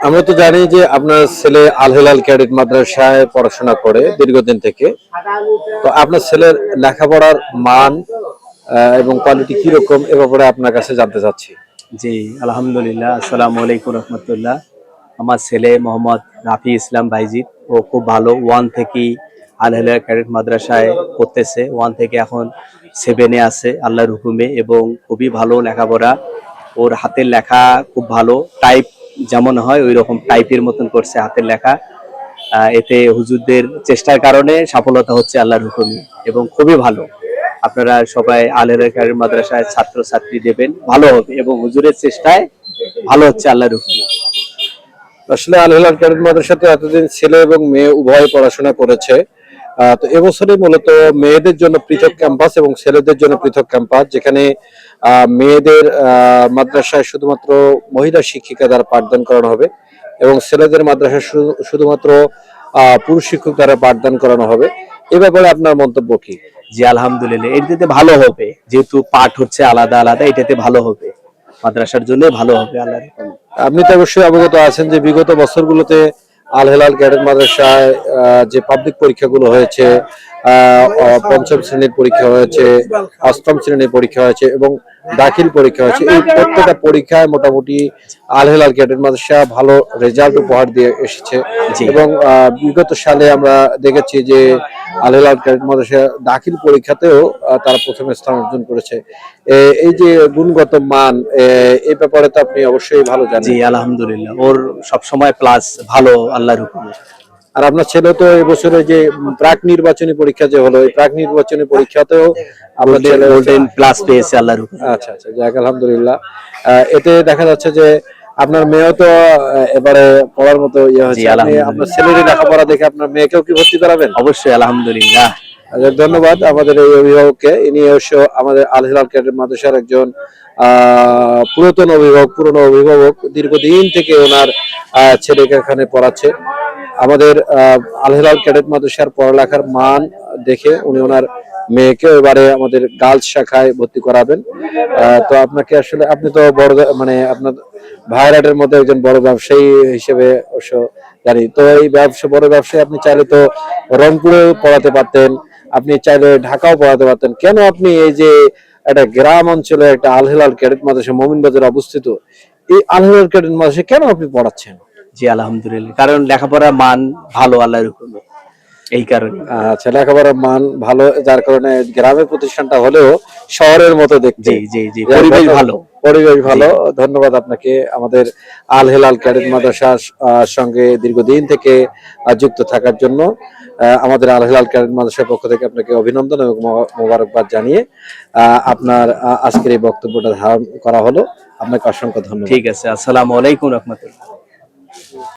আমরা তো জানি যে আপনার ছেলে আল হেলাল ক্যাডেট মাদ্রাসায় পড়াশোনা করে দীর্ঘদিন থেকে। তো আপনার ছেলের লেখাপড়ার মান এবং কোয়ালিটি কি রকম এ ব্যাপারে আপনার কাছে জানতে চাচ্ছি। জি, আলহামদুলিল্লাহ। আসসালামু আলাইকুম রহমতুল্লাহ। আমার ছেলে মোহাম্মদ রাফি ইসলাম বাইজিৎ, ও খুব ভালো। 1 থেকেই আল হেলাল ক্যাডেট মাদ্রাসায় পড়তেছে। 1 থেকে এখন 7-এ আছে আল্লাহর হুকুমে, এবং খুবই ভালো লেখাপড়া। ওর হাতের লেখা খুব ভালো, টাইপ যেমন হয় ওই রকম টাইপের মতন করছে হাতের লেখা। এতে হুজুরদের চেষ্টার কারণে সফলতা হচ্ছে আল্লাহর হুকুমে, এবং খুবই ভালো। আপনারা সবাই আল হেলাল ক্যাডেট মাদ্রাসায় ছাত্রছাত্রী দেবেন, ভালো হবে, এবং হুজুরের চেষ্টায় ভালো হচ্ছে আল্লাহর হুকুমে। আসলে আল হেলাল ক্যাডেট মাদ্রাসাতে এতদিন ছেলে এবং মেয়ে উভয় পড়াশোনা করেছে। তো এবছরে মূলত মেয়েদের জন্য পৃথক ক্যাম্পাস এবং ছেলেদের জন্য পৃথক ক্যাম্পাস, যেখানে মেয়েদের মাদ্রাসায় শুধুমাত্র মহিলা শিক্ষিকা দ্বারা পাঠদান করানো হবে এবং ছেলেদের মাদ্রাসায় শুধুমাত্র পুরুষ শিক্ষক দ্বারা পাঠদান করানো হবে। এ ব্যাপারে আপনার মন্তব্য কি? জি, আলহামদুলিল্লাহ, এটাতে ভালো হবে, যেহেতু পাঠ হচ্ছে আলাদা আলাদা, এটাতে ভালো হবে, মাদ্রাসার জন্য ভালো হবে আল্লাহর হুকুমে। আপনি তো অবশ্যই অবগত আছেন যে বিগত বছরগুলোতে আল হেলাল ক্যাডেট মাদ্রাসায় যে পাবলিক পরীক্ষাগুলো হয়েছে, পঞ্চম শ্রেণীর পরীক্ষা হয়েছে, অষ্টম শ্রেণীর পরীক্ষা হয়েছে এবং দাখিল পরীক্ষা হয়েছে। এই প্রত্যেকটা পরীক্ষায় মোটামুটি আল হেলাল ক্যাডেট মাদ্রাসা ভালো রেজাল্ট উপহার দিয়ে এসেছে এবং বিগত সালে আমরা দেখেছি যে আল হেলাল ক্যাডেট মাদ্রাসা দাখিল পরীক্ষাতেও তারা প্রথম স্থান অর্জন করেছে। এই যে গুণগত মান, এই ব্যাপারে তো আপনি অবশ্যই ভালো জানেন। জি, আলহামদুলিল্লাহ, ওর সবসময় প্লাস ভালো আল্লাহর হুকুমে। আর আপনার ছেলে তো এবছরে যে প্রাক নির্বাচনী পরীক্ষা যে হলো, এই প্রাক নির্বাচনী পরীক্ষাতেও আপনার ছেলে গোল্ডেন প্লাস পেয়েছে আল্লাহর হুকুমে। আচ্ছা আচ্ছা, যাক আলহামদুলিল্লাহ। এতে দেখা যাচ্ছে যে আপনার মেয়েও তো এবারে পড়ার মতো ইয়ে হয়েছে। আপনার ছেলের লেখাপড়া দেখে আপনার মেয়েকেও কি ভর্তি করাবেন? অবশ্যই, আলহামদুলিল্লাহ। ধন্যবাদ আমাদের এই অভিভাবককে। ইনি অবশ্য আমাদের আল হেলাল ক্যাডেট মাদ্রাসার একজন পুরনো অভিভাবক। দীর্ঘদিন থেকে ওনার ছেলেকে এখানে পড়াচ্ছে। আমাদের আল হেলাল ক্যাডেট মাদ্রাসার পড়ালেখার মান দেখে উনি ওনার মেয়েকে এবারে আমাদের গার্লস শাখায় ভর্তি করাবেন। তো আপনাকে আসলে, আপনি তো বড় মানে আপনার ভাইরাটের মধ্যে একজন বড় ব্যবসায়ী হিসেবে অবশ্য জানি। তো এই বড় ব্যবসায়ী আপনি চাইলে তো রংপুরে পড়াতে পারতেন, আপনি চাইলে ঢাকাও পড়াতে পারতেন। কেন আপনি এই যে একটা গ্রাম অঞ্চলে একটা আল হেলাল ক্যাডেট মাদ্রাসা মোমিনবাজারে অবস্থিত, এই আল হেলাল ক্যাডেট মাদ্রাসা কেন আপনি পড়াচ্ছেন? জি, আলহামদুলিল্লাহ, কারণ লেখাপড়ার মান ভালো আল্লাহর হুকুমে, এই কারণে। আচ্ছা, লেখাপড়ার মান ভালো, যার কারণে গ্রামের প্রতিষ্ঠানটা হলেও শহরের মতো দেখতে। জি জি জি, পরিবেশ ভালো, পরিবেশ ভালো। ধন্যবাদ আপনাকে আমাদের আল হেলাল ক্যাডেট মাদ্রাসার সঙ্গে দীর্ঘদিন থেকে যুক্ত থাকার জন্য। আমাদের আল হেলাল ক্যাডেট মাদ্রাসার পক্ষ থেকে আপনাকে অভিনন্দন এবং মোবারকবাদ জানিয়ে আপনার আজকের এই বক্তব্যটা ধারণ করা হলো। আপনাকে অসংখ্য ধন্যবাদ। ঠিক আছে, আসসালামু আলাইকুম রহমতুল্লাহ।